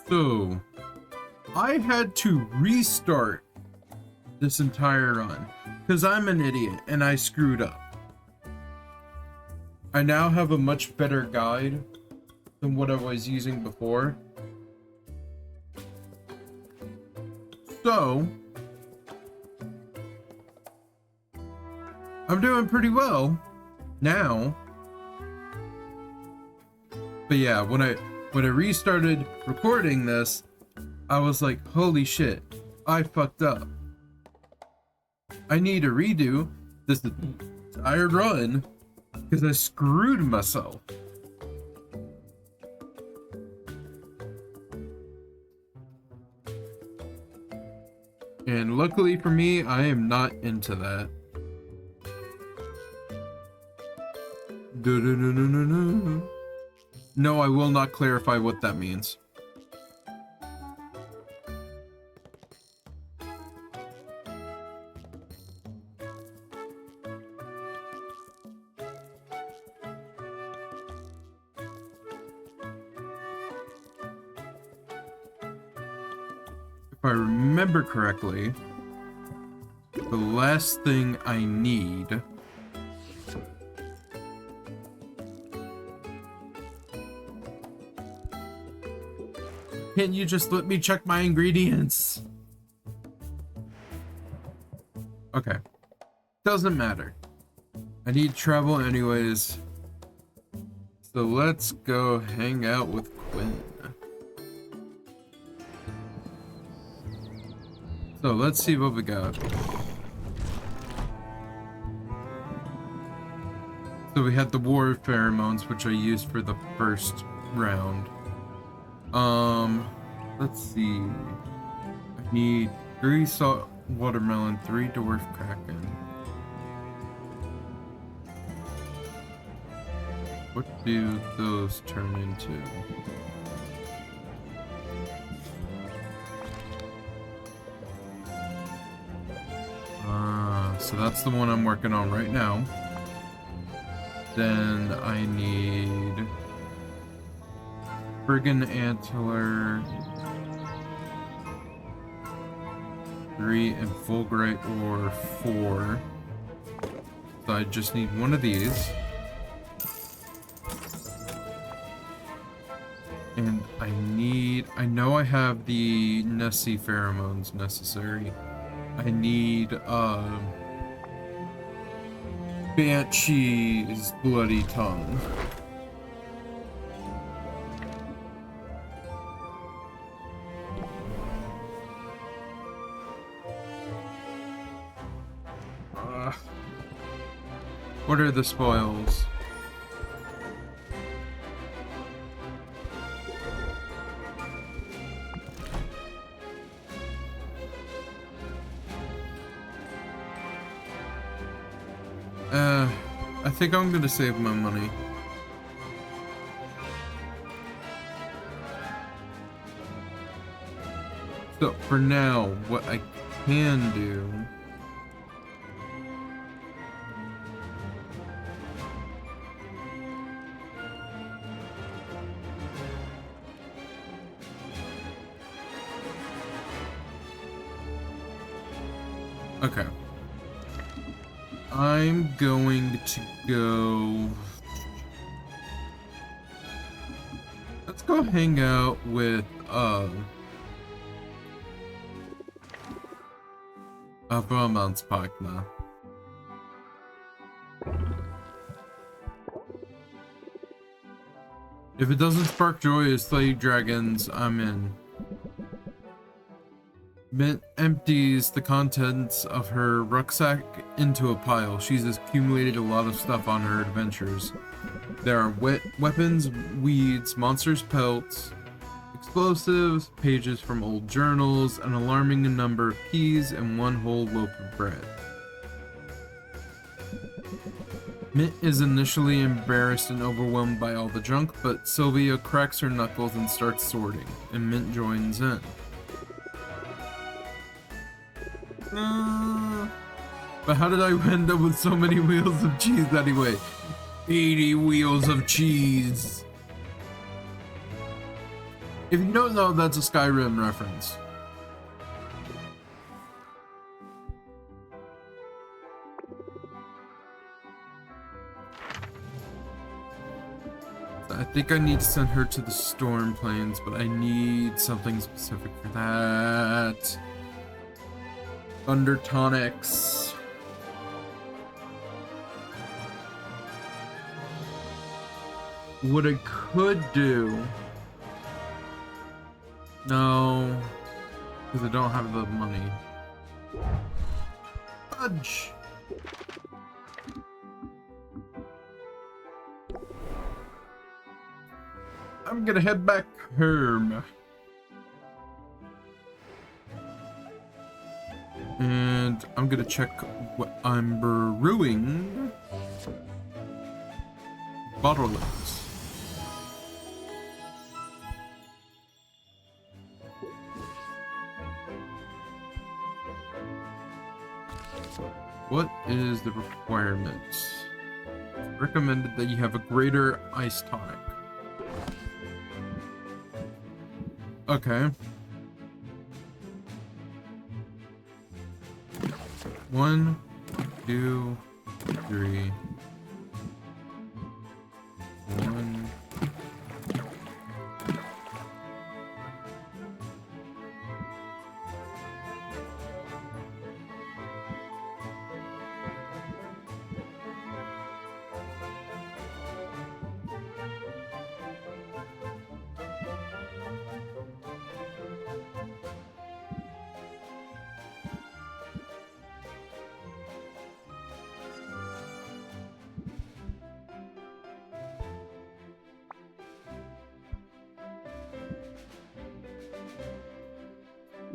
So, I had to restart this entire run because I'm an idiot and I screwed up. I now have a much better guide than what I was using before. So, I'm doing pretty well now. But yeah, when I restarted recording this, I was like, holy shit, I fucked up. I need a redo this entire run because I screwed myself. And luckily for me, I am not into that. No, I will not clarify what that means. If I remember correctly, the last thing I need Can't you just let me check my ingredients? Okay. Doesn't matter. I need travel anyways. So let's go hang out with Quinn. So let's see what we got. So we had the war pheromones, which I used for the first round. Let's see. I need 3 salt watermelon, 3 dwarf kraken. What do those turn into? So that's the one I'm working on right now. Then I need Brigand Antler, 3, and Fulgurite Ore 4. So I just need one of these. And I know I have the Nessie pheromones necessary. I need, Banshee's Bloody Tongue. What are the spoils? I think I'm gonna save my money. So for now, what I can do okay. I'm going to go... Let's go hang out with, Brahmanspark now. If it doesn't spark joy or slay dragons, I'm in. Mint empties the contents of her rucksack into a pile. She's accumulated a lot of stuff on her adventures. There are weapons, weeds, monsters' pelts, explosives, pages from old journals, an alarming number of keys, and 1 whole loaf of bread. Mint is initially embarrassed and overwhelmed by all the junk, but Sylvia cracks her knuckles and starts sorting, and Mint joins in. But how did I end up with so many wheels of cheese anyway? 80 wheels of cheese. If you don't know, that's a Skyrim reference. I think I need to send her to the Storm Plains, but I need something specific for that. Thunder tonics. What I could do... No, because I don't have the money. Fudge! I'm gonna head back home. And I'm gonna check what I'm brewing. Bottle lids. What is the requirement? It's recommended that you have a greater ice tonic. Okay. 1, 2, 3. 1.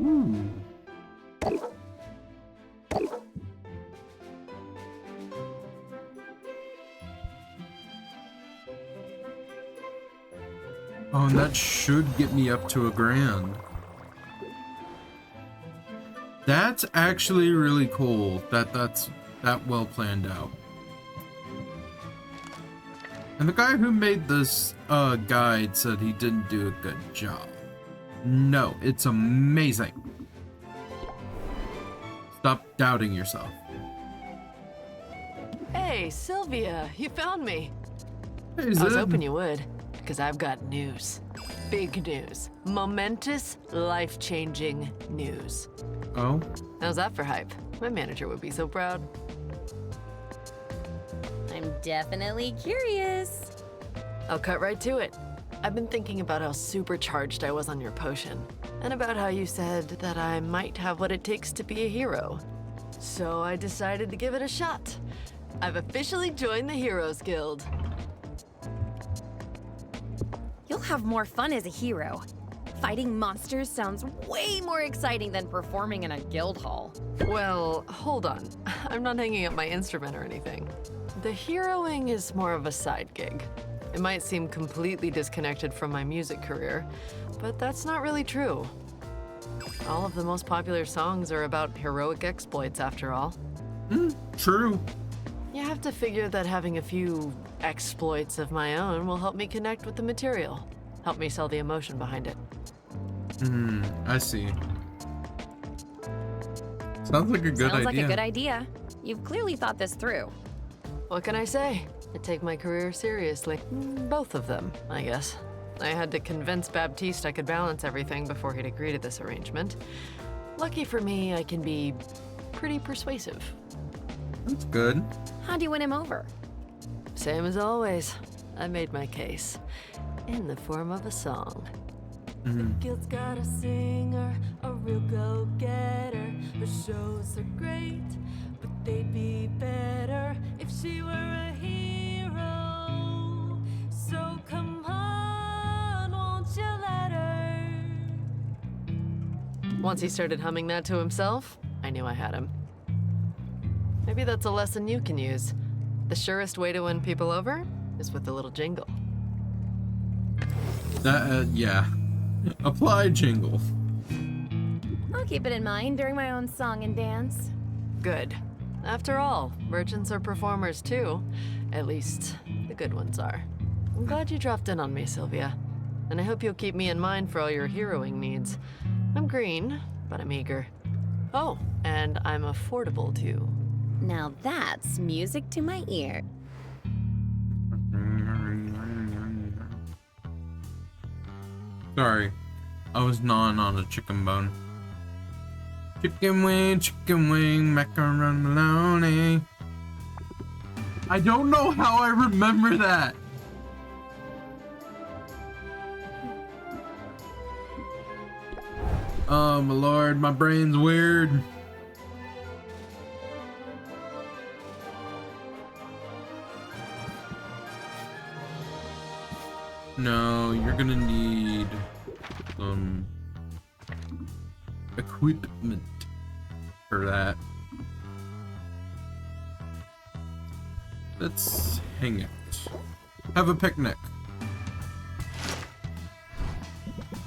Ooh. Oh, and that should get me up to $1,000. That's actually really cool. That's that well planned out. And the guy who made this guide said he didn't do a good job. No, it's amazing. Stop doubting yourself. Hey, Sylvia, you found me. Hey, I was Zed. hoping you would, because I've got news. Big news. Momentous, life-changing news. Oh? How's that for hype? My manager would be so proud. I'm definitely curious. I'll cut right to it. I've been thinking about how supercharged I was on your potion, and about how you said that I might have what it takes to be a hero. So I decided to give it a shot. I've officially joined the Heroes Guild. You'll have more fun as a hero. Fighting monsters sounds way more exciting than performing in a guild hall. Well, hold on. I'm not hanging up my instrument or anything. The heroing is more of a side gig. It might seem completely disconnected from my music career, but that's not really true. All of the most popular songs are about heroic exploits, after all. True. You have to figure that having a few exploits of my own will help me connect with the material, help me sell the emotion behind it. I see. Sounds like a good idea. Sounds like a good idea. You've clearly thought this through. What can I say? I take my career seriously. Both of them, I guess. I had to convince Baptiste I could balance everything before he'd agree to this arrangement. Lucky for me, I can be pretty persuasive. That's good. How do you win him over? Same as always. I made my case. In the form of a song. The guild's got a singer, a real go-getter. Her shows are great, but they'd be better if she were a hero. So come on, won't you let her? Once he started humming that to himself, I knew I had him. Maybe that's a lesson you can use. The surest way to win people over is with a little jingle. Yeah. Apply jingle. I'll keep it in mind during my own song and dance. Good. After all, merchants are performers too. At least, the good ones are. I'm glad you dropped in on me, Sylvia. and I hope you'll keep me in mind for all your heroing needs. I'm green, but I'm eager. Oh, and I'm affordable too. Now that's music to my ear. Sorry, I was gnawing on a chicken bone. Chicken wing, macaroni. I don't know how I remember that. Oh my lord, my brain's weird. No, you're gonna need some equipment for that. Let's hang out. Have a picnic.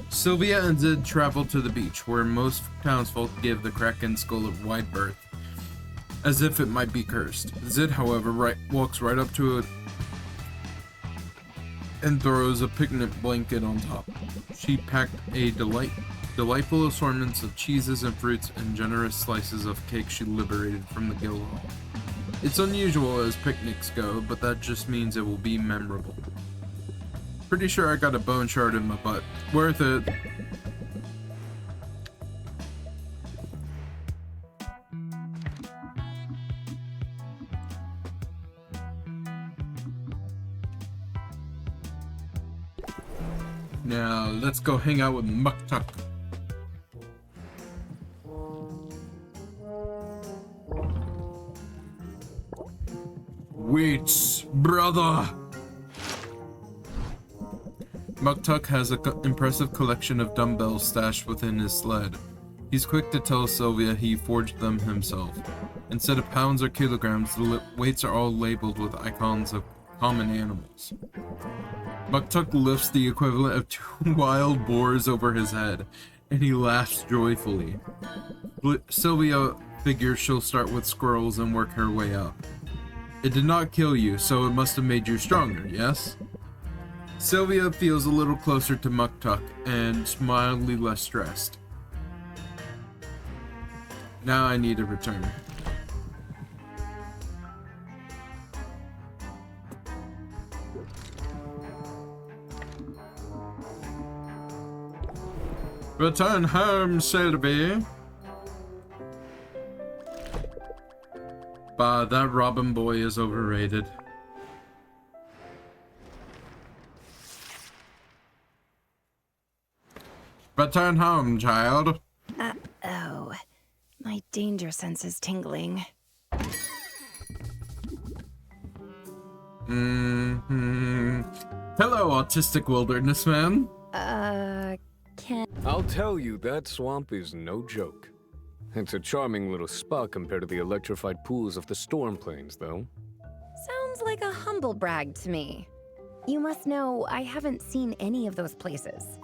Sylvia and Zid travel to the beach, where most townsfolk give the Kraken skull a wide berth, as if it might be cursed. Zid, however, walks right up to it and throws a picnic blanket on top. She packed a delightful assortments of cheeses and fruits and generous slices of cake she liberated from the guild hall. It's unusual as picnics go, but that just means it will be memorable. Pretty sure I got a bone shard in my butt. Worth it. Now, let's go hang out with Muktuk. Wait, brother! Muktuk has an impressive collection of dumbbells stashed within his sled. He's quick to tell Sylvia he forged them himself. Instead of pounds or kilograms, the weights are all labeled with icons of common animals. Muktuk lifts the equivalent of 2 wild boars over his head, and he laughs joyfully. Sylvia figures she'll start with squirrels and work her way up. It did not kill you, so it must have made you stronger, yes? Sylvia feels a little closer to Muktuk and mildly less stressed. Now I need a return. Return home, Sylvie. Bah, that Robin boy is overrated. Return home, child. Oh, my danger sense is tingling. Hello, autistic wilderness man. I'll tell you, that swamp is no joke. It's a charming little spot compared to the electrified pools of the Storm Plains, though. Sounds like a humble brag to me. You must know I haven't seen any of those places.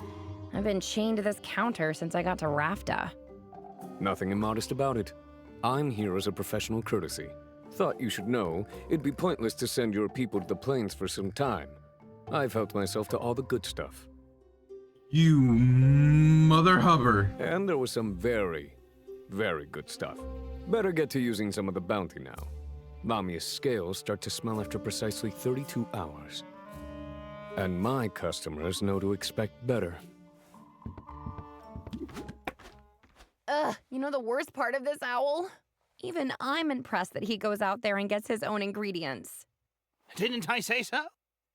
I've been chained to this counter since I got to Rafta. Nothing immodest about it. I'm here as a professional courtesy. Thought you should know, it'd be pointless to send your people to the plains for some time. I've helped myself to all the good stuff. You mother hubber. And there was some very, very good stuff. Better get to using some of the bounty now. Lamia's scales start to smell after precisely 32 hours. And my customers know to expect better. You know the worst part of this owl? Even I'm impressed that he goes out there and gets his own ingredients. Didn't I say so?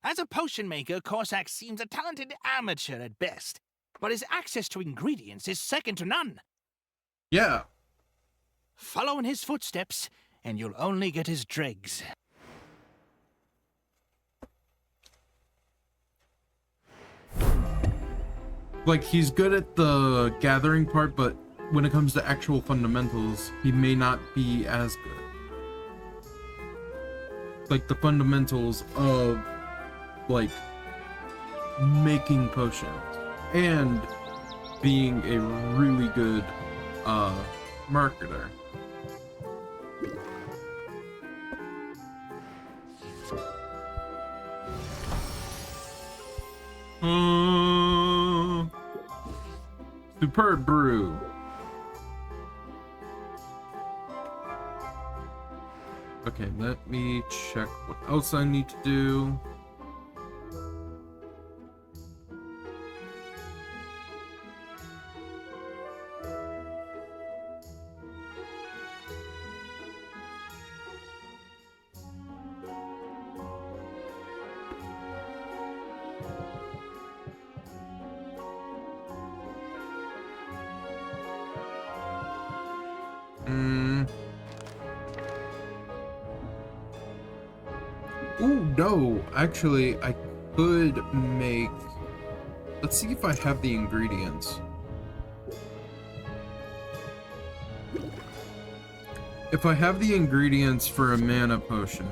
As a potion maker, Corsac seems a talented amateur at best, but his access to ingredients is second to none. Yeah. Follow in his footsteps, and you'll only get his dregs. Like, he's good at the gathering part, but when it comes to actual fundamentals, he may not be as good. Like, the fundamentals of, like, making potions and being a really good marketer. Superb brew. Okay, let me check what else I need to do. Ooh, no. Actually, I could make... Let's see if I have the ingredients. If I have the ingredients for a mana potion.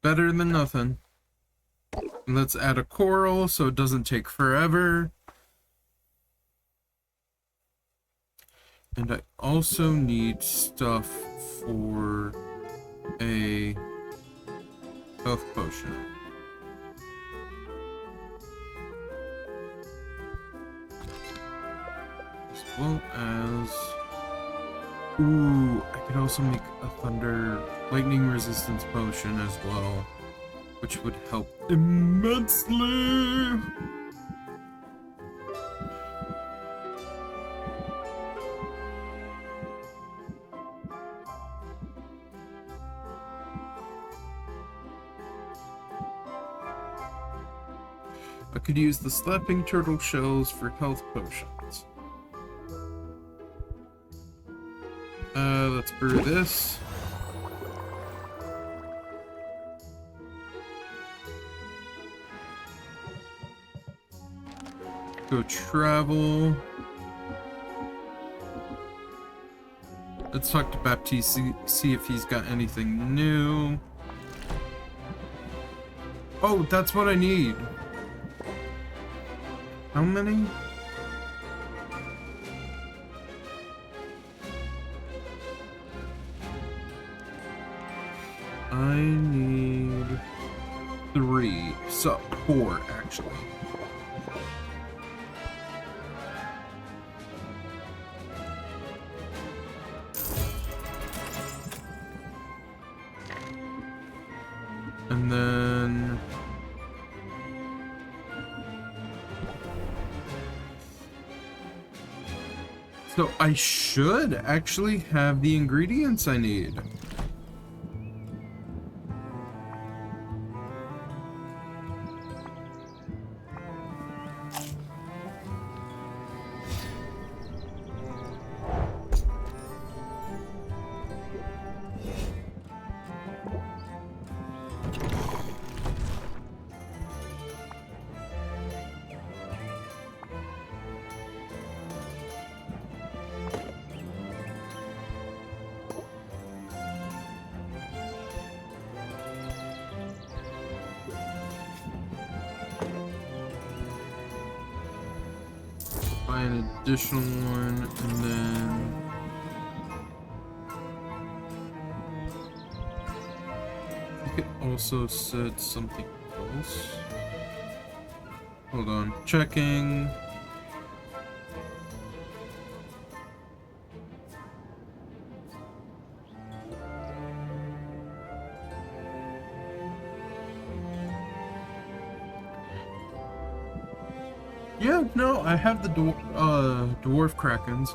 Better than nothing. Let's add a coral so it doesn't take forever. And I also need stuff for a health potion. As well as... Ooh, I could also make a thunder lightning resistance potion as well, which would help immensely. I could use the slapping turtle shells for health potions. Let's brew this. Go travel. Let's talk to Baptiste, see if he's got anything new. Oh, that's what I need. How many? I need 3, so 4 actually. And then so I should actually have the ingredients I need. Buy an additional one, and then I could also set something else. Hold on, checking. Yeah, no, I have the dwarf krakens,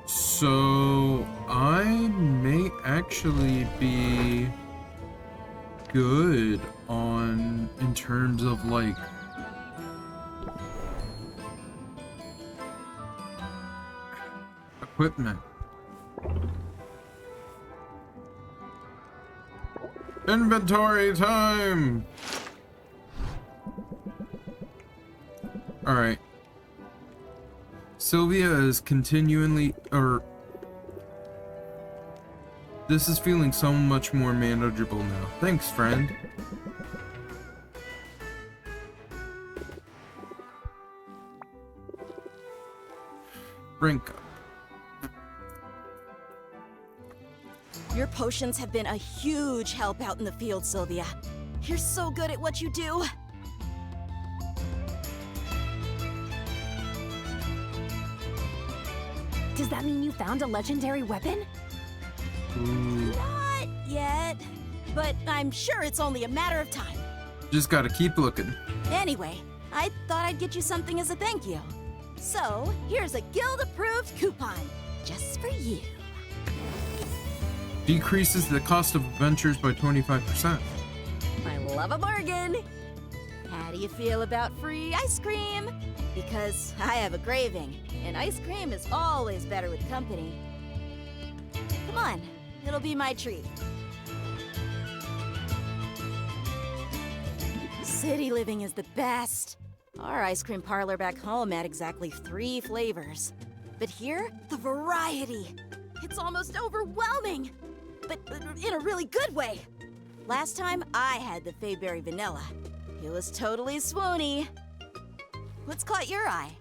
so I may actually be good on in terms of like equipment. Inventory time! Alright. Sylvia is continually, this is feeling so much more manageable now. Thanks, friend. Drink. Your potions have been a huge help out in the field, Sylvia. You're so good at what you do. Does that mean you found a legendary weapon? Ooh. Not yet, but I'm sure it's only a matter of time. Just gotta keep looking. Anyway, I thought I'd get you something as a thank you. So, here's a guild-approved coupon, just for you. Decreases the cost of adventures by 25%. I love a bargain. How do you feel about free ice cream? Because I have a craving, and ice cream is always better with company. Come on, it'll be my treat. City living is the best. Our ice cream parlor back home had exactly 3 flavors. But here, the variety. It's almost overwhelming, but in a really good way. Last time, I had the Fayberry Vanilla. It was totally swoony. What's caught your eye?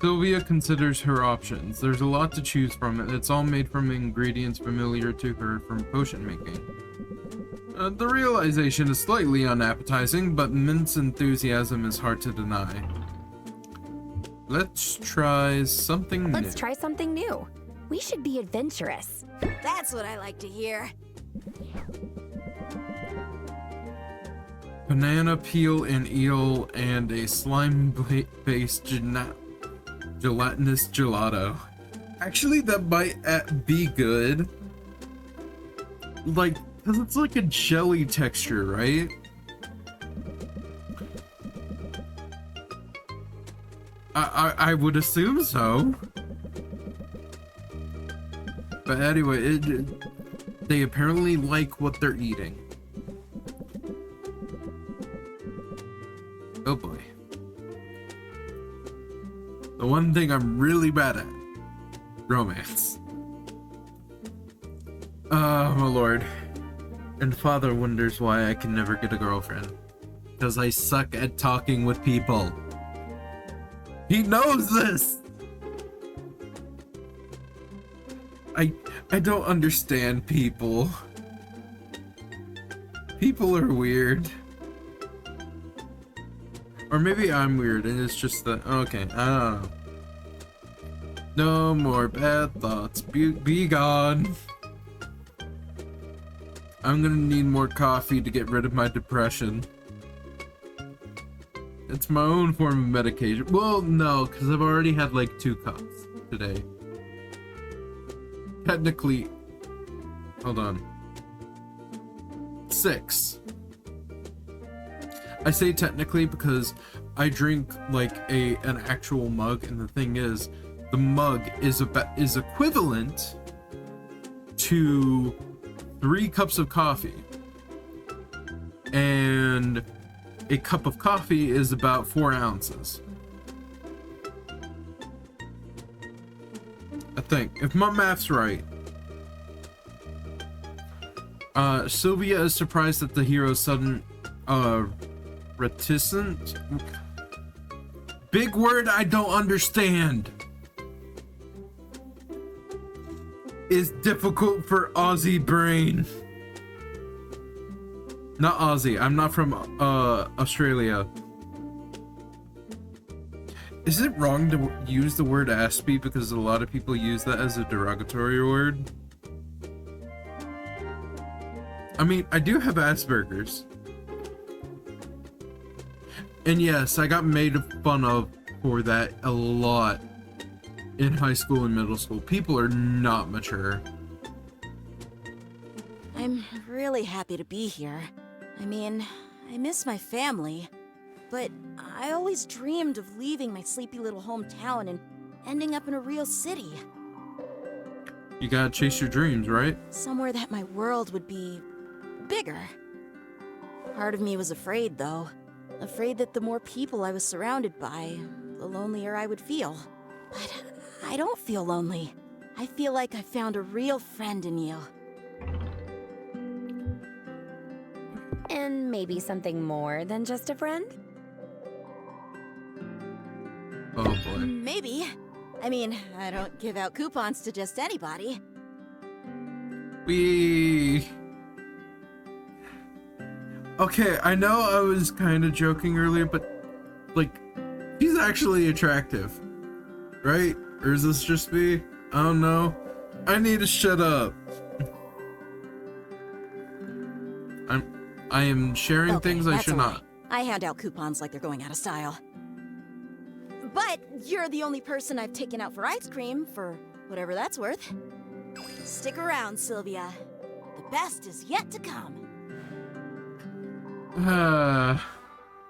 Sylvia considers her options. There's a lot to choose from, and it's all made from ingredients familiar to her from potion making. The realization is slightly unappetizing, but Mint's enthusiasm is hard to deny. Let's try something new. Let's try something new. We should be adventurous. That's what I like to hear. Banana peel and eel and a slime-based gelatinous gelato. Actually, that might be good. Like, because it's like a jelly texture, right? I would assume so. But anyway, they apparently like what they're eating. Oh boy. The one thing I'm really bad at. Romance. Oh my lord. And father wonders why I can never get a girlfriend. Because I suck at talking with people. He knows this! I don't understand people. People are weird. Or maybe I'm weird and it's just that, okay, I don't know. No more bad thoughts. Be gone. I'm gonna need more coffee to get rid of my depression. It's my own form of medication. Well, no, because I've already had like 2 cups today. Technically, hold on. 6. I say technically because I drink like an actual mug, and the thing is, the mug is equivalent to 3 cups of coffee, and a cup of coffee is about 4 ounces. I think, if my math's right. Sylvia is surprised at the hero's sudden, reticent. Big word I don't understand. Is difficult for Aussie brain. Not Aussie. I'm not from Australia. Is it wrong to use the word Aspie because a lot of people use that as a derogatory word? I mean, I do have Asperger's. And yes, I got made fun of for that a lot in high school and middle school. People are not mature. I'm really happy to be here. I mean, I miss my family. but I always dreamed of leaving my sleepy little hometown and ending up in a real city. You gotta chase your dreams, right? Somewhere that my world would be bigger. Part of me was afraid, though. Afraid that the more people I was surrounded by, the lonelier I would feel. But I don't feel lonely. I feel like I found a real friend in you. And maybe something more than just a friend? Oh boy. Maybe. I mean, I don't give out coupons to just anybody. Okay, I know I was kind of joking earlier, but, like, she's actually attractive, right? Or is this just me? I don't know. I need to shut up. I am sharing Okay, things I that's should a lie. not. I hand out coupons like they're going out of style. But you're the only person I've taken out for ice cream, for whatever that's worth. Stick around, Sylvia. The best is yet to come.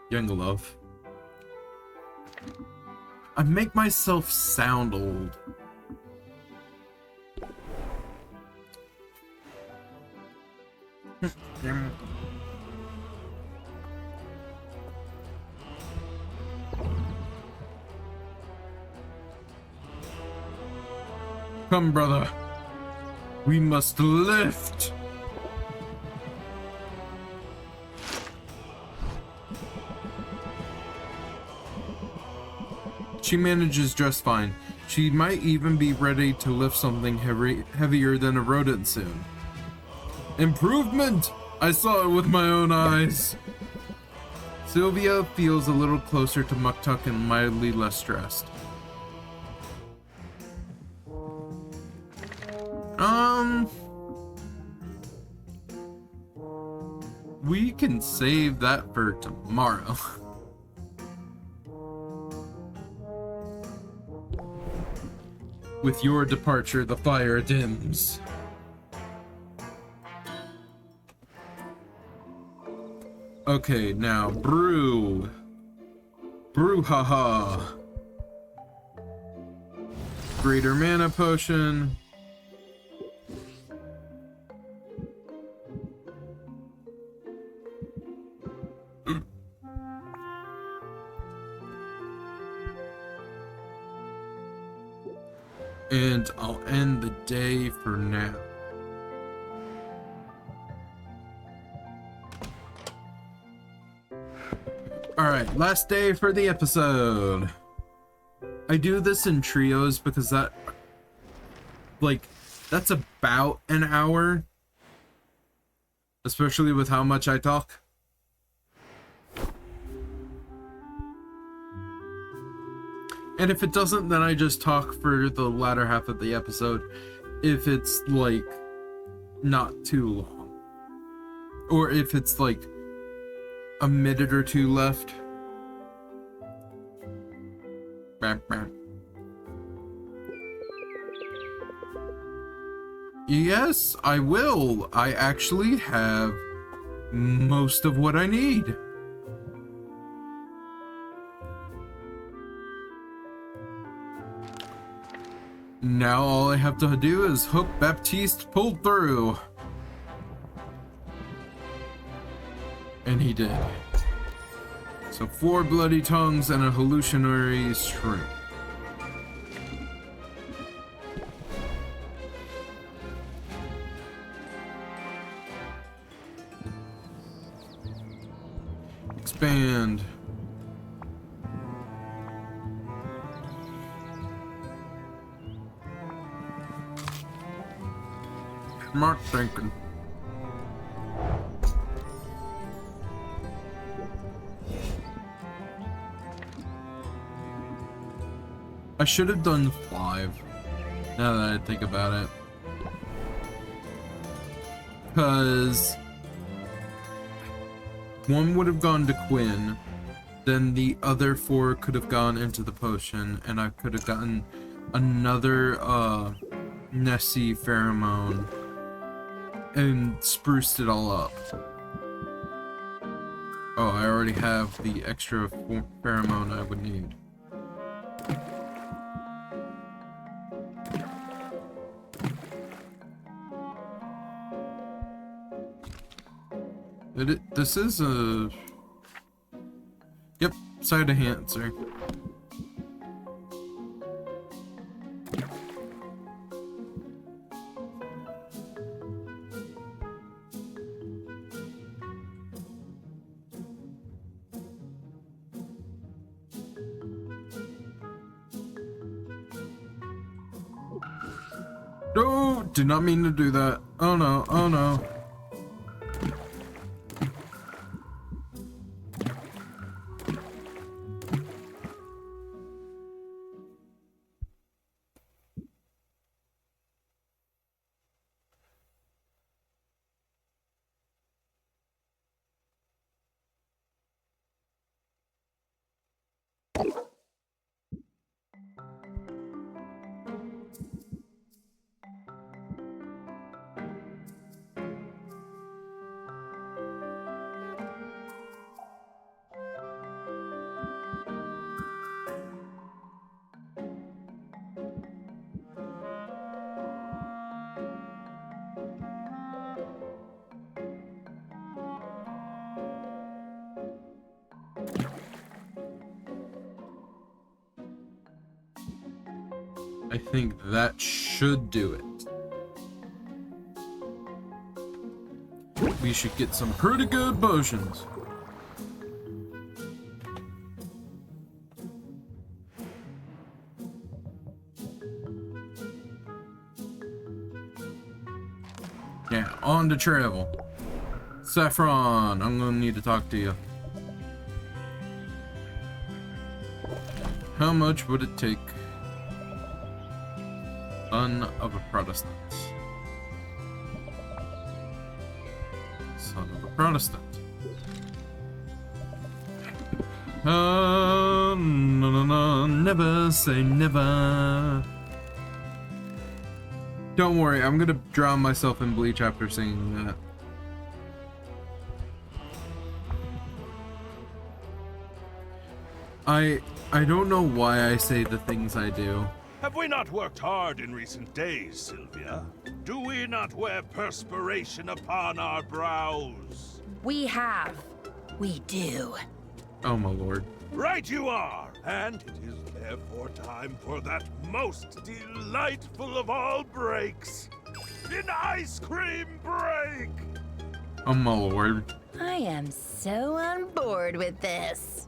Young love. I make myself sound old. Come, brother. We must lift. She manages just fine. She might even be ready to lift something heavier than a rodent soon. Improvement! I saw it with my own eyes. Sylvia feels a little closer to Muktuk and mildly less stressed. We can save that for tomorrow. With your departure, the fire dims. Okay, now brew. Brouhaha. Greater mana potion. And I'll end the day for now. Alright, last day for the episode. I do this in trios because that's about an hour. Especially with how much I talk. And if it doesn't, then I just talk for the latter half of the episode. If it's, like, not too long. Or if it's, like, a minute or two left. Yes, I will. I actually have most of what I need. Now all I have to do is hope Baptiste pulled through. And he did. So 4 bloody tongues and a hallucinatory shrimp. Expand. Smart thinking. I should have done 5, now that I think about it. Because 1 would have gone to Quinn, then the other 4 could have gone into the potion, and I could have gotten another Nessie pheromone and spruced it all up. Oh, I already have the extra pheromone I would need. This is a... Yep, side enhancer. No, did not mean to do that. Oh no, oh no. I think that should do it. We should get some pretty good potions. Yeah, on to travel. Saffron, I'm gonna need to talk to you. How much would it take? Son of a Protestant. Son of a Protestant. No, no, no, never say never. Don't worry, I'm gonna drown myself in bleach after singing that. I don't know why I say the things I do. Have we not worked hard in recent days, Sylvia? Do we not wear perspiration upon our brows? We have. We do. Oh my lord. Right you are! And it is therefore time for that most delightful of all breaks. An ice cream break! Oh my lord. I am so on board with this.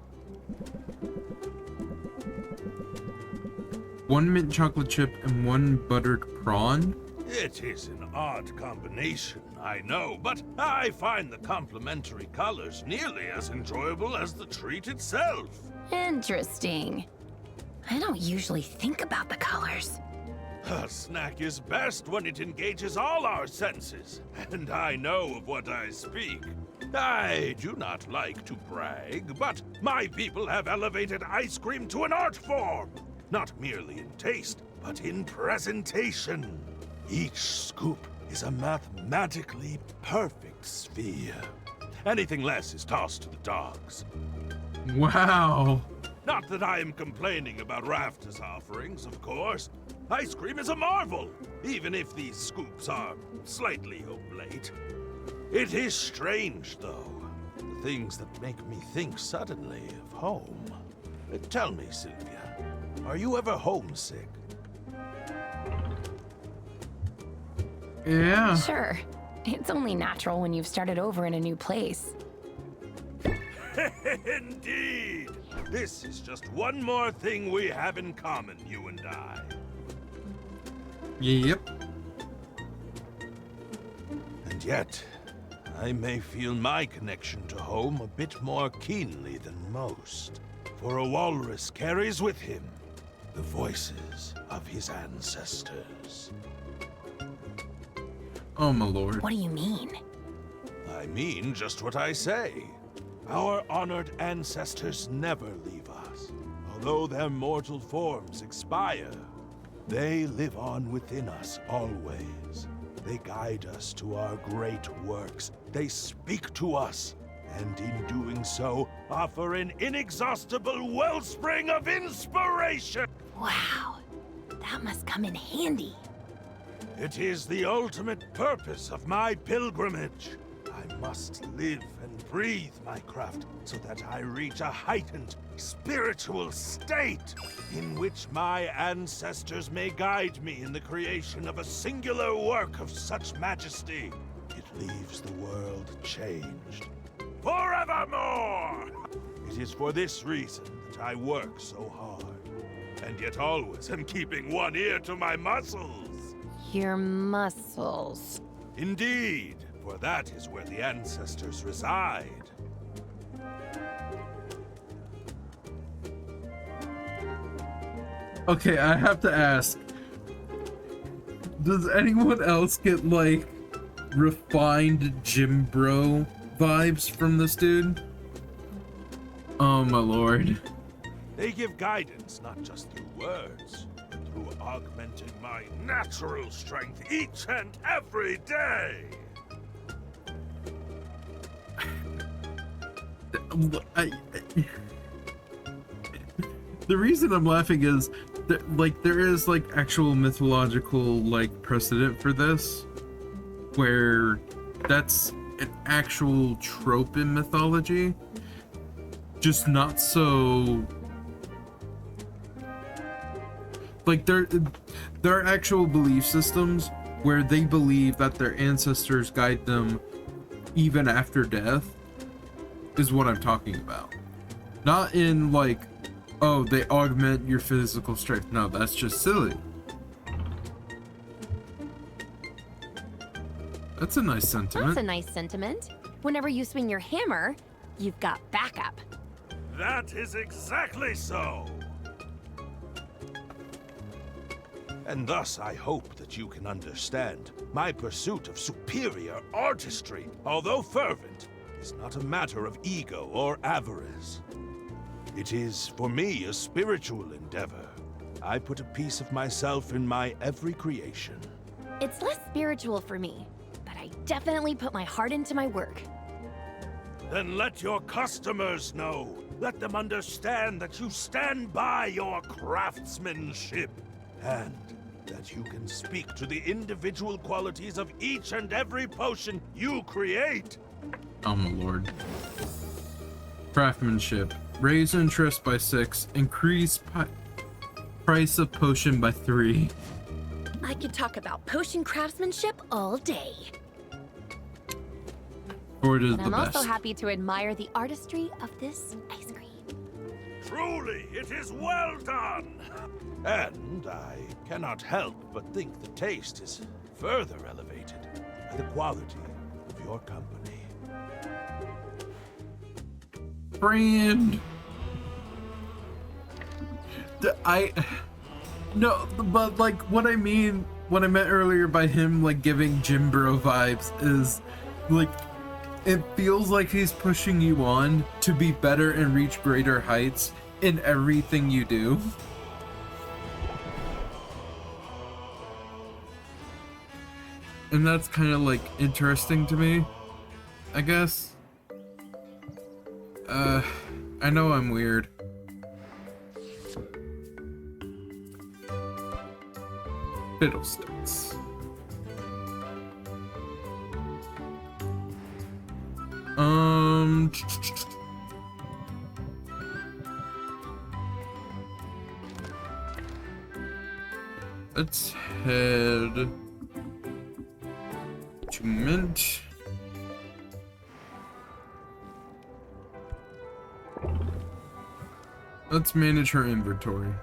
One mint chocolate chip and one buttered prawn? It is an odd combination, I know, but I find the complementary colors nearly as enjoyable as the treat itself. Interesting. I don't usually think about the colors. A snack is best when it engages all our senses, and I know of what I speak. I do not like to brag, but my people have elevated ice cream to an art form. Not merely in taste, but in presentation. Each scoop is a mathematically perfect sphere. Anything less is tossed to the dogs. Wow. Not that I am complaining about Rafta's offerings, of course. Ice cream is a marvel, even if these scoops are slightly oblate. It is strange, though. The things that make me think suddenly of home. Tell me, Sylvia, are you ever homesick? Yeah. Sure. It's only natural when you've started over in a new place. Indeed! This is just one more thing we have in common, you and I. Yep. And yet, I may feel my connection to home a bit more keenly than most. For a walrus carries with him the voices of his ancestors. Oh my lord. What do you mean? I mean just what I say. Our honored ancestors never leave us. Although their mortal forms expire, they live on within us always. They guide us to our great works. They speak to us and in doing so, offer an inexhaustible wellspring of inspiration. Wow, that must come in handy. It is the ultimate purpose of my pilgrimage. I must live and breathe my craft so that I reach a heightened spiritual state in which my ancestors may guide me in the creation of a singular work of such majesty. It leaves the world changed forevermore. It is for this reason that I work so hard, and yet always am keeping one ear to my muscles. Your muscles. Indeed, for that is where the ancestors reside. Okay, I have to ask. Does anyone else get, like, refined gym bro vibes from this dude? Oh my lord. They give guidance not just through words, but through augmenting my natural strength each and every day. The reason I'm laughing is that, like, there is, like, actual mythological, like, precedent for this, where that's an actual trope in mythology, just not so, like, there are actual belief systems where they believe that their ancestors guide them even after death, is what I'm talking about. Not in, like, oh, they augment your physical strength. No, that's just silly. That's a nice sentiment. That's a nice sentiment. Whenever you swing your hammer, you've got backup. That is exactly so. And thus I hope that you can understand my pursuit of superior artistry, although fervent, is not a matter of ego or avarice. It is, for me, a spiritual endeavor. I put a piece of myself in my every creation. It's less spiritual for me, but I definitely put my heart into my work. Then let your customers know. Let them understand that you stand by your craftsmanship, and that you can speak to the individual qualities of each and every potion you create. Oh my lord. Craftsmanship. Raise interest by 6. Increase price of potion by 3. I could talk about potion craftsmanship all day. Or it is But the I'm best. also happy to admire the artistry of this ice cream. Truly, it is well done! And I cannot help but think the taste is further elevated by the quality of your company. Friend. No, but like what I meant earlier by him like giving Jim Bro vibes is like it feels like he's pushing you on to be better and reach greater heights in everything you do. And that's kind of like interesting to me, I guess. I know I'm weird. Fiddlesticks. Let's head to Mint. Let's manage her inventory.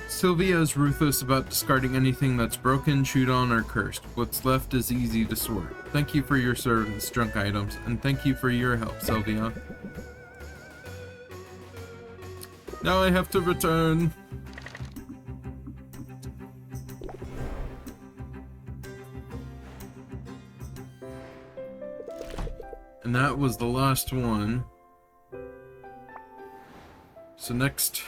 Sylvia is ruthless about discarding anything that's broken, chewed on, or cursed. What's left is easy to sort. Thank you for your service, junk items, and thank you for your help, Sylvia. Now I have to return. that was the last one. So next...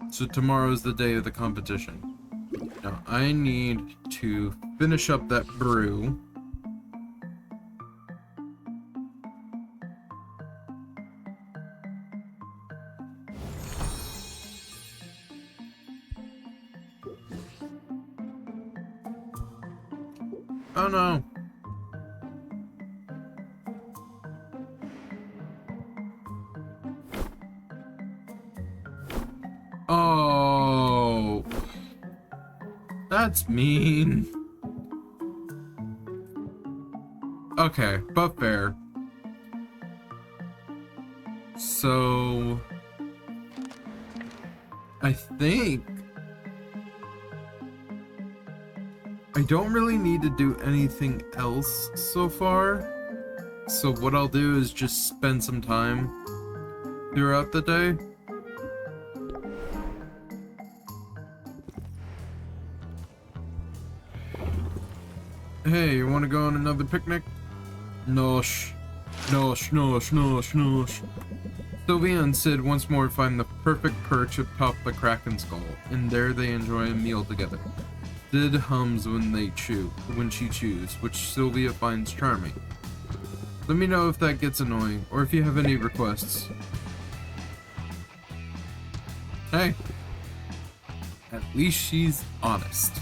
So tomorrow is the day of the competition. Now I need to finish up that brew. Oh no. Oh. That's mean. Okay, but fair. So I think I don't really need to do anything else so far. So what I'll do is just spend some time throughout the day. Hey, you want to go on another picnic? Nosh. Nosh, nosh, nosh, nosh. Sylvia and Sid once more find the perfect perch atop the Kraken skull, and there they enjoy a meal together. Sid hums when she chews, which Sylvia finds charming. Let me know if that gets annoying, or if you have any requests. Hey, at least she's honest.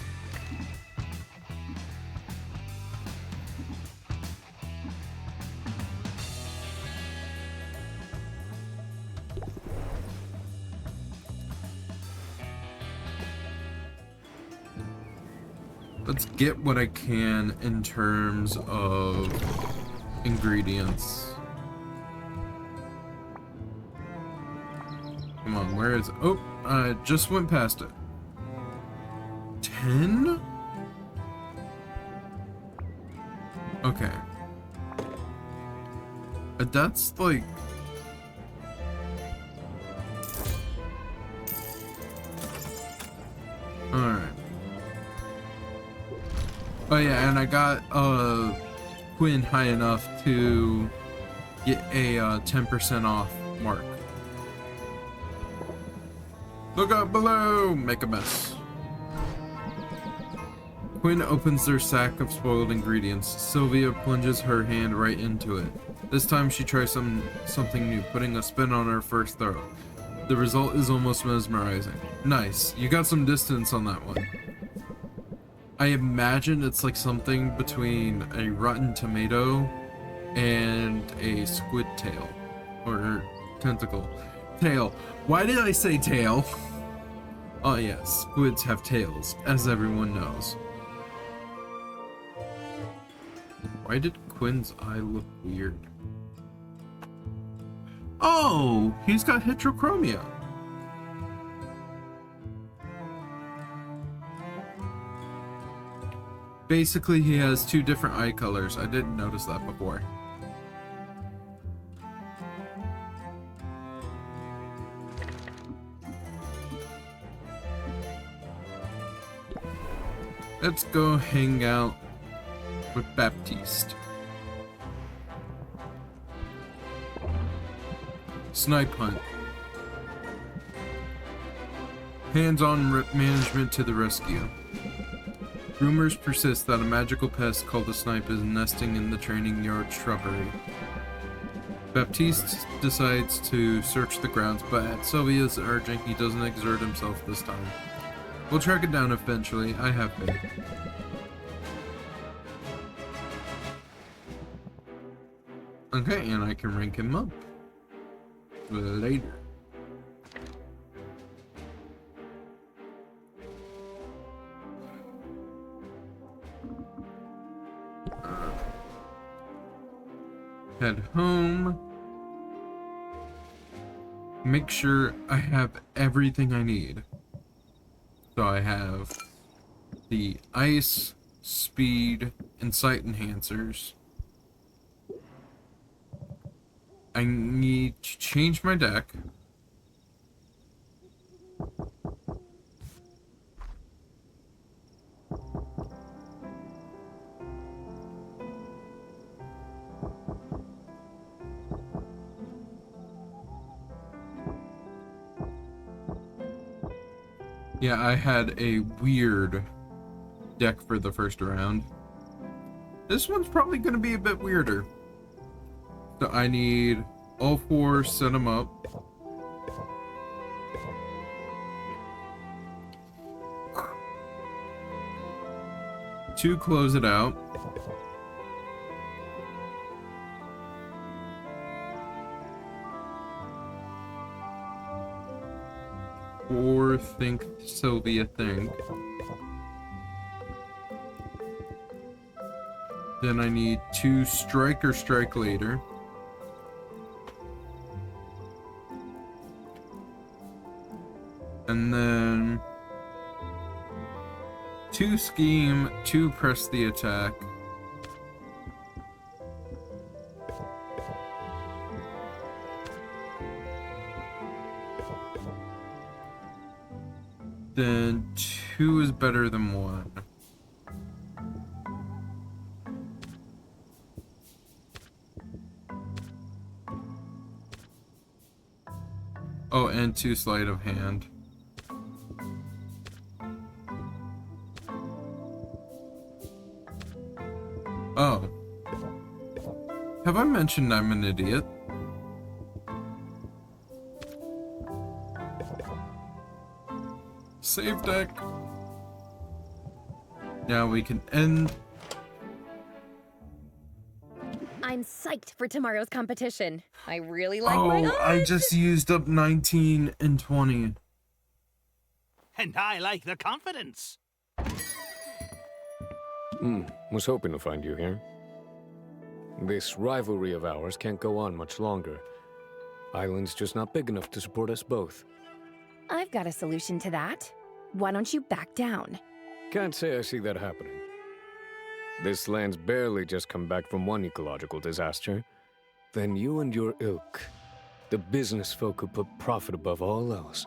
Let's get what I can in terms of ingredients. Come on, where is it? Oh, I just went past it. 10? Okay. That's like... Alright. Oh yeah, and I got Quinn high enough to get a 10% off mark. Look up below! Make a mess. Quinn opens their sack of spoiled ingredients. Sylvia plunges her hand right into it. This time she tries something new, putting a spin on her first throw. The result is almost mesmerizing. Nice, you got some distance on that one. I imagine it's like something between a rotten tomato and a squid tail. Or tentacle. Tail. Why did I say tail? Oh yes, squids have tails, as everyone knows. Why did Quinn's eye look weird? Oh, he's got heterochromia. Basically, he has two different eye colors. I didn't notice that before. Let's go hang out with Baptiste. Snipe hunt. Hands-on management to the rescue. Rumors persist that a magical pest called the snipe is nesting in the training yard shrubbery. Baptiste decides to search the grounds, but at Sylvia's urging, he doesn't exert himself this time. We'll track it down eventually, I have faith. Okay, and I can rank him up later. Head home. Make sure I have everything I need. So I have the ice, speed, and sight enhancers. I need to change my deck. Yeah, I had a weird deck for the first round. This one's probably going to be a bit weirder. So I need all 4, set them up. Two, close it out. Or think Sylvia think. Then I need 2 strike or strike later. And then 2 scheme, 2 press the attack. Then 2 is better than 1. Oh, and 2 sleight of hand. Oh. Have I mentioned I'm an idiot? Save deck. Now we can end. I'm psyched for tomorrow's competition. I really like my Oh, I just used up 19 and 20. And I like the confidence. Was hoping to find you here. This rivalry of ours can't go on much longer. Island's just not big enough to support us both. I've got a solution to that. Why don't you back down? Can't say I see that happening. This land's barely just come back from one ecological disaster. Then you and your ilk, the business folk who put profit above all else,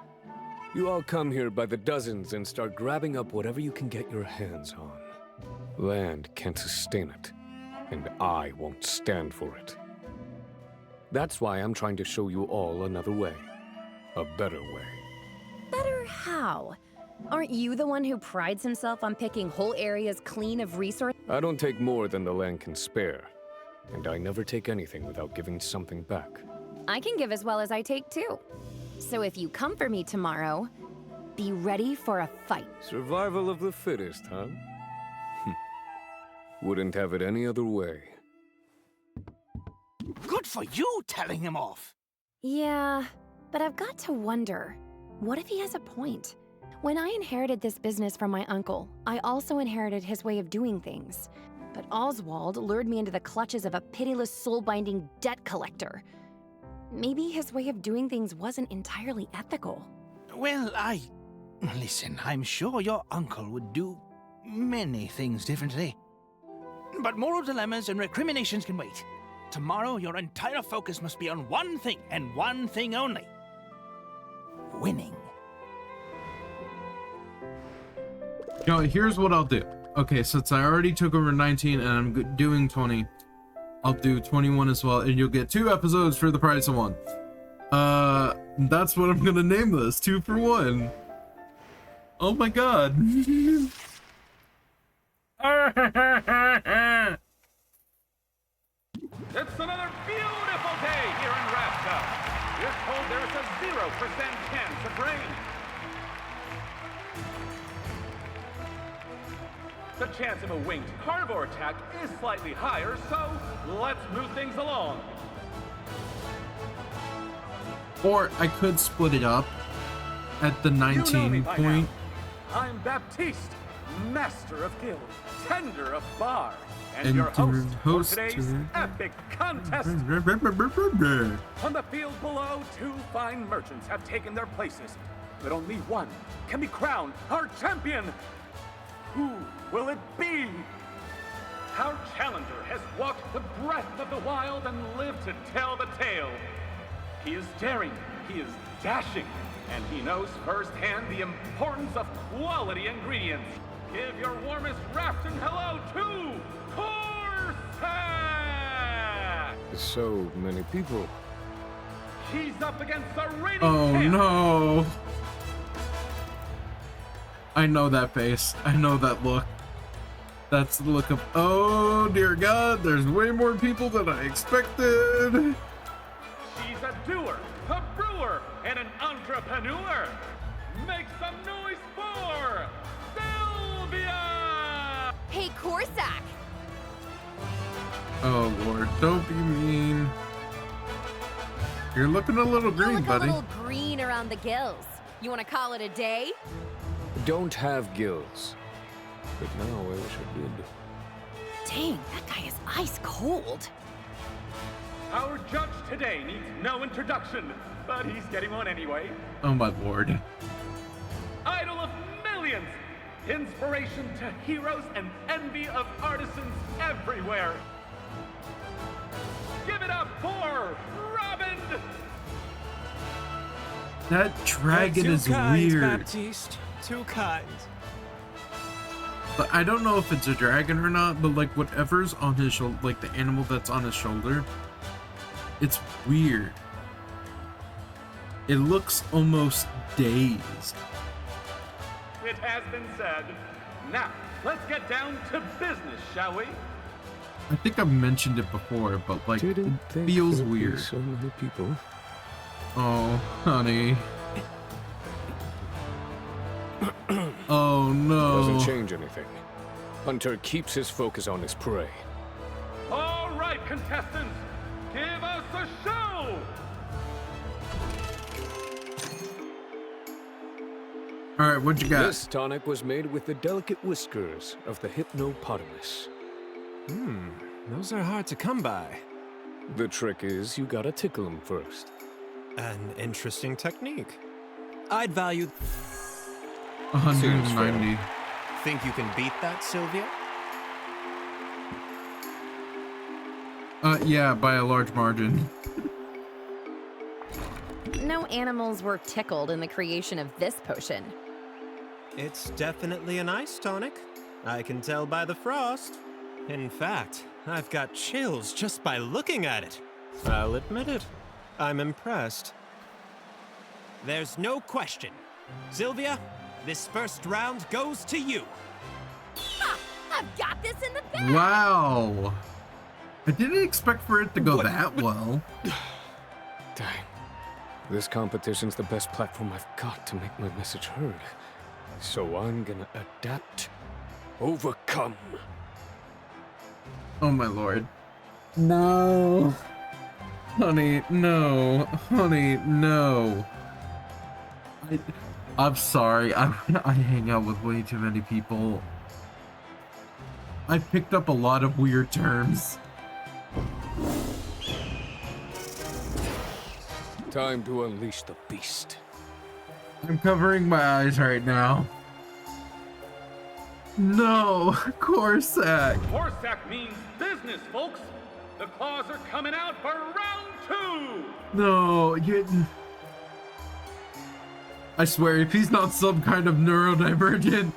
you all come here by the dozens and start grabbing up whatever you can get your hands on. Land can't sustain it, and I won't stand for it. That's why I'm trying to show you all another way. A better way. Better how? Aren't you the one who prides himself on picking whole areas clean of resources? I don't take more than the land can spare, and I never take anything without giving something back. I can give as well as I take too. So if you come for me tomorrow, be ready for a fight. Survival of the fittest, huh? Wouldn't have it any other way. Good for you telling him off. Yeah, but I've got to wonder, what if he has a point? When I inherited this business from my uncle, I also inherited his way of doing things. But Oswald lured me into the clutches of a pitiless soul-binding debt collector. Maybe his way of doing things wasn't entirely ethical. Well, Listen, I'm sure your uncle would do many things differently. But moral dilemmas and recriminations can wait. Tomorrow, your entire focus must be on one thing, and one thing only. Winning. You know, here's what I'll do. Okay, since I already took over 19 and I'm doing 20, I'll do 21 as well, and you'll get 2 episodes for the price of 1. That's what I'm gonna name this, 2 for 1. Oh my god. It's another beautiful day here in Rafta. We're told there is a 0% chance of rain. The chance of a winged carnivore attack is slightly higher, so let's move things along. Or I could split it up at the 19 point. I'm Baptiste, master of guild, tender of bar, and your host for today's epic contest. On the field below, 2 fine merchants have taken their places, but only one can be crowned our champion. Who will it be? Our challenger has walked the breadth of the wild and lived to tell the tale. He is daring, he is dashing, and he knows firsthand the importance of quality ingredients. Give your warmest Rafton hello to Corsac! So many people. He's up against the reigning Oh champ. no. I know that face. I know that look. That's the look of, oh dear God, there's way more people than I expected. She's a doer, a brewer, and an entrepreneur. Make some noise for Sylvia! Hey, Corsac! Oh Lord, don't be mean. You're looking a little You green, look buddy. a little green around the gills. You want to call it a day? Don't have gills. But now I wish I did. Dang, that guy is ice cold. Our judge today needs no introduction, but he's getting one anyway. Oh my Lord. Idol of millions, inspiration to heroes and envy of artisans everywhere. Give it up for Robin! That dragon is weird. Baptiste. Too kind. But I don't know if it's a dragon or not, but like whatever's on his shoulder, like the animal that's on his shoulder, it's weird. It looks almost dazed. It has been said. Now, let's get down to business, shall we? I think I've mentioned it before, but like it Didn't think feels there'd be weird. so many people. Oh, honey. Oh Doesn't no. change anything. Hunter keeps his focus on his prey. All right, contestants, give us a show! Alright, what you got? This tonic was made with the delicate whiskers of the hippopotamus. Those are hard to come by. The trick is you gotta tickle him first. An interesting technique. I'd value... 190. Think you can beat that, Sylvia? Yeah, by a large margin. No animals were tickled in the creation of this potion. It's definitely an ice tonic. I can tell by the frost. In fact, I've got chills just by looking at it. I'll admit it. I'm impressed. There's no question. Sylvia, this first round goes to you. Ha! I've got this in the bag! Wow. I didn't expect for it to go that well. Dang. This competition's the best platform I've got to make my message heard. So I'm gonna adapt, overcome. Oh my Lord. No. Honey, no. Honey, no. I'm sorry. I hang out with way too many people. I picked up a lot of weird terms. Time to unleash the beast. I'm covering my eyes right now. No, Corsac. Corsac means business, folks. The claws are coming out for round 2. No, you... I swear, if he's not some kind of neurodivergent.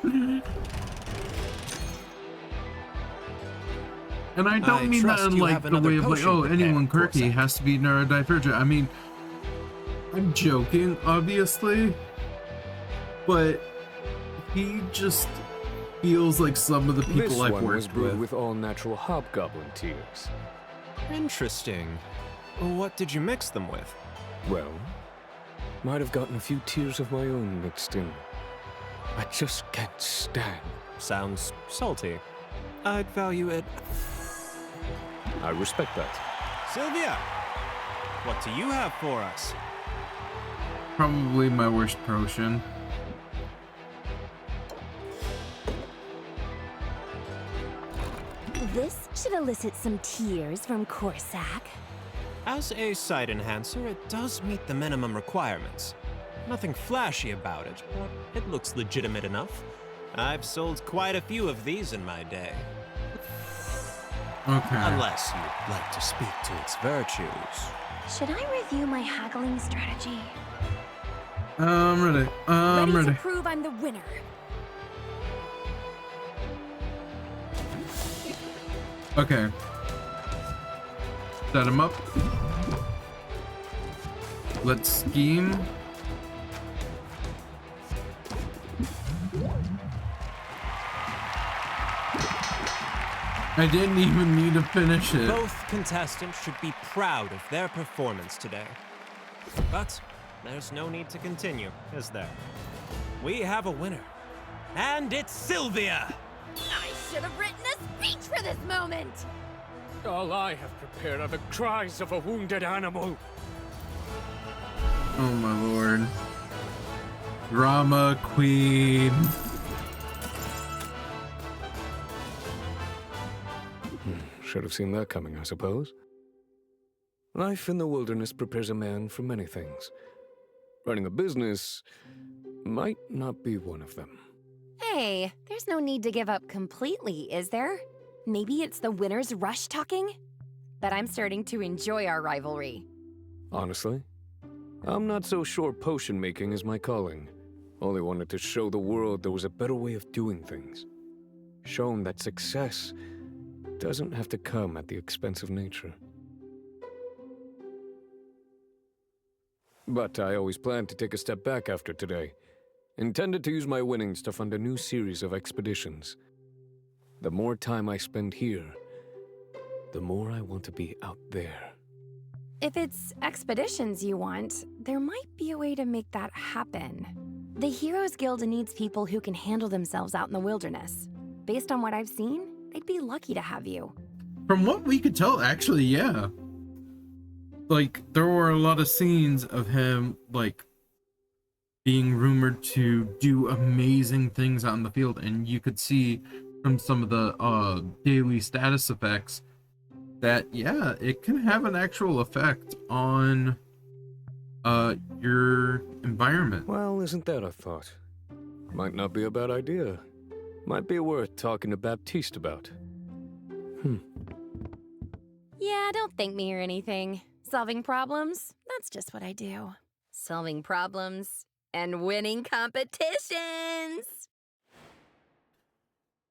And I don't mean that in like the way of like, oh, anyone quirky has to be neurodivergent. I mean, I'm joking, obviously, but he just feels like some of the people This I've one was worked brewed with. with all natural hobgoblin tears. Interesting. What did you mix them with? Well, might have gotten a few tears of my own mixed in. I just can't stand. Sounds salty. I'd value it. I respect that. Sylvia, what do you have for us? Probably my worst potion. This should elicit some tears from Corsac. As a side enhancer, it does meet the minimum requirements. Nothing flashy about it, but it looks legitimate enough. I've sold quite a few of these in my day. Okay. Unless you'd like to speak to its virtues. Should I review my haggling strategy? I'm ready. I'm ready ready. to prove I'm the winner. Okay. Set him up. Let's scheme. I didn't even need to finish it. Both contestants should be proud of their performance today. But there's no need to continue, is there? We have a winner, and it's Sylvia! I should have written a speech for this moment! All I have prepared are the cries of a wounded animal. Oh my lord. Drama queen. Should have seen that coming, I suppose. Life in the wilderness prepares a man for many things. Running a business might not be one of them. Hey, there's no need to give up completely, is there? Maybe it's the winner's rush talking? But I'm starting to enjoy our rivalry. Honestly, I'm not so sure potion making is my calling. Only wanted to show the world there was a better way of doing things. Shown that success doesn't have to come at the expense of nature. But I always planned to take a step back after today. Intended to use my winnings to fund a new series of expeditions. The more time I spend here, the more I want to be out there. If it's expeditions you want, there might be a way to make that happen. The Heroes Guild needs people who can handle themselves out in the wilderness. Based on what I've seen, they'd be lucky to have you. From what we could tell, actually, yeah. Like, there were a lot of scenes of him, like, being rumored to do amazing things out in the field, and you could see from some of the daily status effects that, yeah, it can have an actual effect on your environment. Well, isn't that a thought? Might not be a bad idea. Might be worth talking to Baptiste about. Yeah, don't thank me or anything. Solving problems, that's just what I do. Solving problems and winning competitions!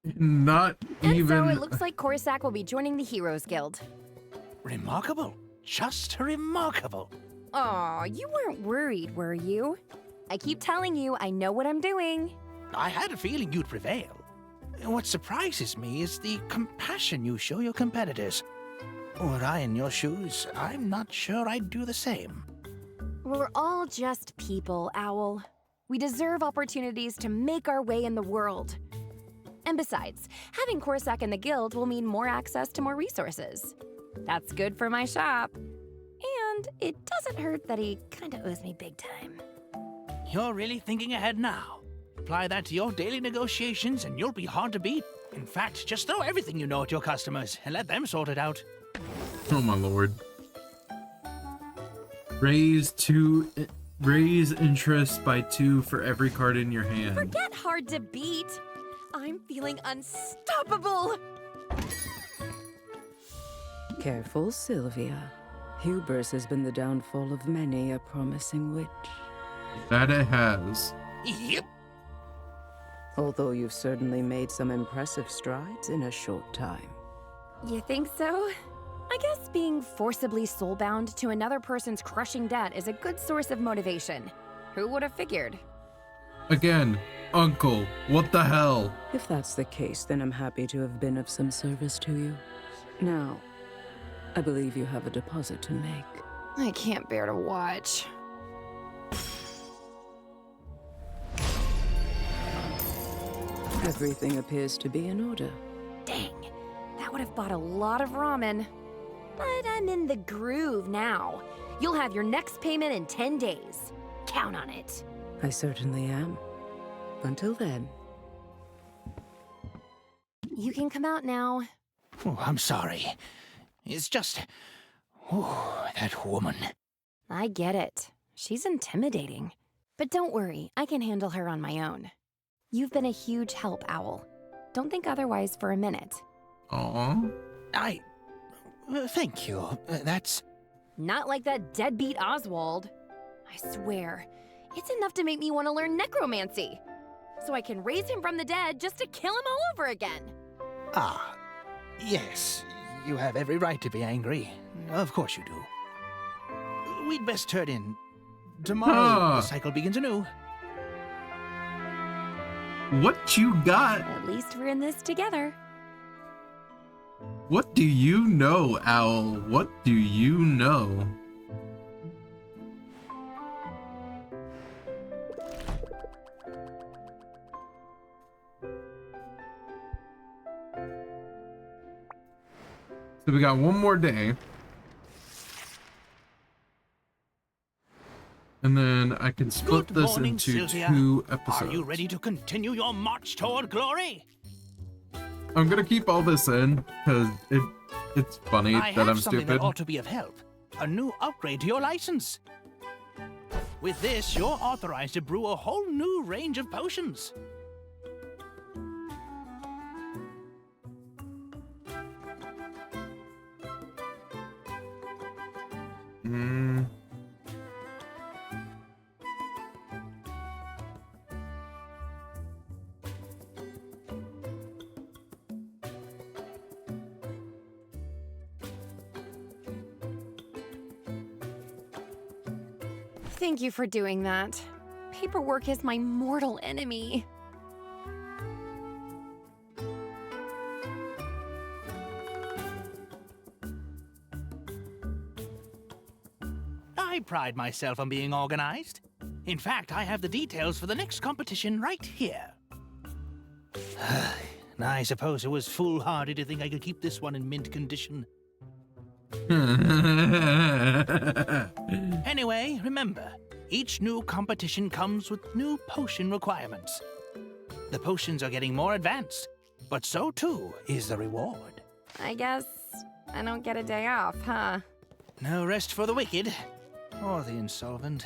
Not And even... so it looks like Corsac will be joining the Heroes Guild. Remarkable. Just remarkable. Aw, you weren't worried, were you? I keep telling you I know what I'm doing. I had a feeling you'd prevail. What surprises me is the compassion you show your competitors. Were I in your shoes, I'm not sure I'd do the same. We're all just people, Owl. We deserve opportunities to make our way in the world. And besides, having Corsac in the guild will mean more access to more resources. That's good for my shop. And it doesn't hurt that he kinda owes me big time. You're really thinking ahead now. Apply that to your daily negotiations and you'll be hard to beat. In fact, just throw everything you know at your customers and let them sort it out. Oh my lord. Raise interest by 2 for every card in your hand. Forget hard to beat. I'm feeling unstoppable. Careful, Sylvia. Hubris has been the downfall of many a promising witch. That it has. Yep. Although you've certainly made some impressive strides in a short time. You think so? I guess being forcibly soulbound to another person's crushing debt is a good source of motivation. Who would have figured? Again, Uncle, what the hell? If that's the case, then I'm happy to have been of some service to you. Now, I believe you have a deposit to make. I can't bear to watch. Everything appears to be in order. Dang, that would have bought a lot of ramen. But I'm in the groove now. You'll have your next payment in 10 days. Count on it. I certainly am. Until then. You can come out now. Oh, I'm sorry. It's just... Oh, that woman. I get it. She's intimidating. But don't worry, I can handle her on my own. You've been a huge help, Owl. Don't think otherwise for a minute. Aww. Thank you. That's... Not like that deadbeat Oswald. I swear, it's enough to make me want to learn necromancy. So I can raise him from the dead just to kill him all over again. Ah, yes. You have every right to be angry. Of course you do. We'd best turn in. Tomorrow, the cycle begins anew. What you got? At least we're in this together. What do you know, Owl? What do you know? So we got one more day. And then I can split Good this morning, into Sylvia. 2 episodes. Are you ready to continue your march toward glory? I'm gonna keep all this in because it's funny I that have I'm something stupid. that ought to be of help. A new upgrade to your license. With this, you're authorized to brew a whole new range of potions. Mm. Thank you for doing that. Paperwork is my mortal enemy. I pride myself on being organized. In fact, I have the details for the next competition right here. I suppose it was foolhardy to think I could keep this one in mint condition. Anyway, remember, each new competition comes with new potion requirements. The potions are getting more advanced, but so too is the reward. I guess I don't get a day off, huh? No rest for the wicked, or the insolvent.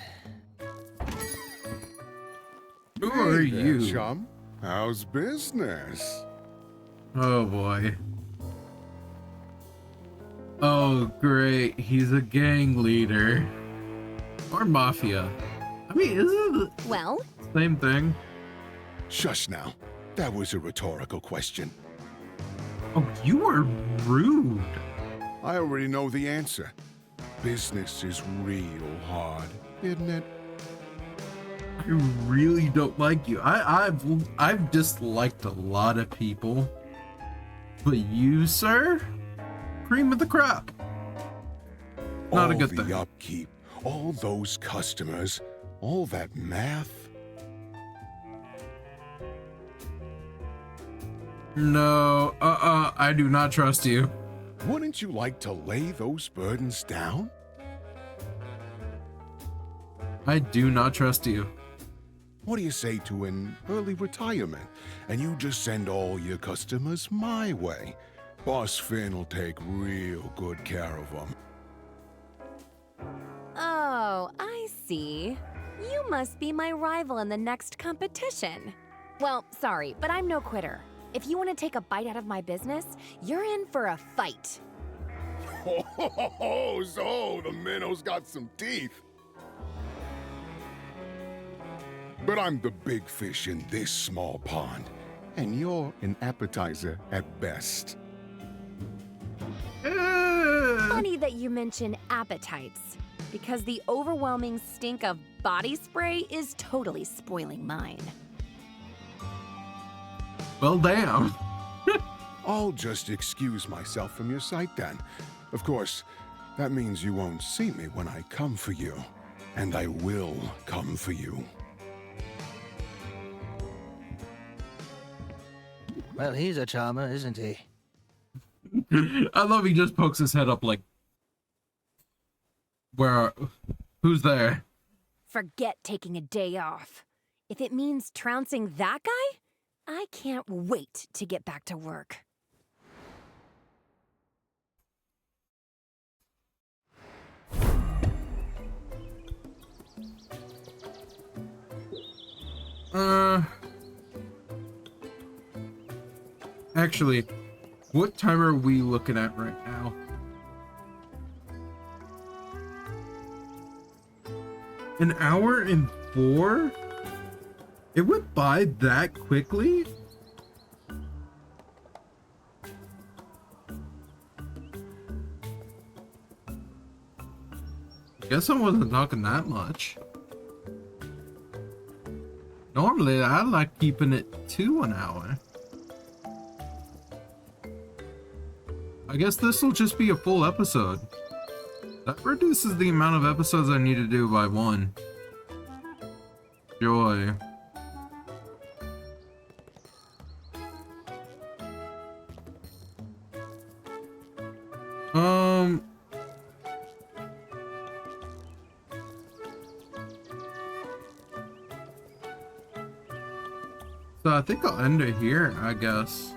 Who are Hey there, you? chum? How's business? Oh boy. Oh great, he's a gang leader. Or mafia. I mean, isn't it Well, the same thing? Shush now. That was a rhetorical question. Oh, you are rude. I already know the answer. Business is real hard, isn't it? I really don't like you. I've disliked a lot of people. But you, sir? Cream of the crop. Not a good All thing. the upkeep, all those customers, all that math. No, I do not trust you. Wouldn't you like to lay those burdens down? I do not trust you. What do you say to an early retirement, and you just send all your customers my way? Boss Finn will take real good care of them. oh, I see. You must be my rival in the next competition. Well, sorry, but I'm no quitter. If you want to take a bite out of my business, you're in for a fight. Oh, so the minnow's got some teeth. But I'm the big fish in this small pond, and you're an appetizer at best. Funny that you mention appetites, because the overwhelming stink of body spray is totally spoiling mine. Well, damn. I'll just excuse myself from your sight then. Of course, that means you won't see me when I come for you. And I will come for you. Well, he's a charmer, isn't he? I love he just pokes his head up like, who's there? Forget taking a day off. If it means trouncing that guy, I can't wait to get back to work. Actually, what time are we looking at right now? An hour and 4? It went by that quickly? Guess I wasn't talking that much. Normally, I like keeping it to an hour. I guess this will just be a full episode. That reduces the amount of episodes I need to do by 1. Joy. So I think I'll end it here, I guess.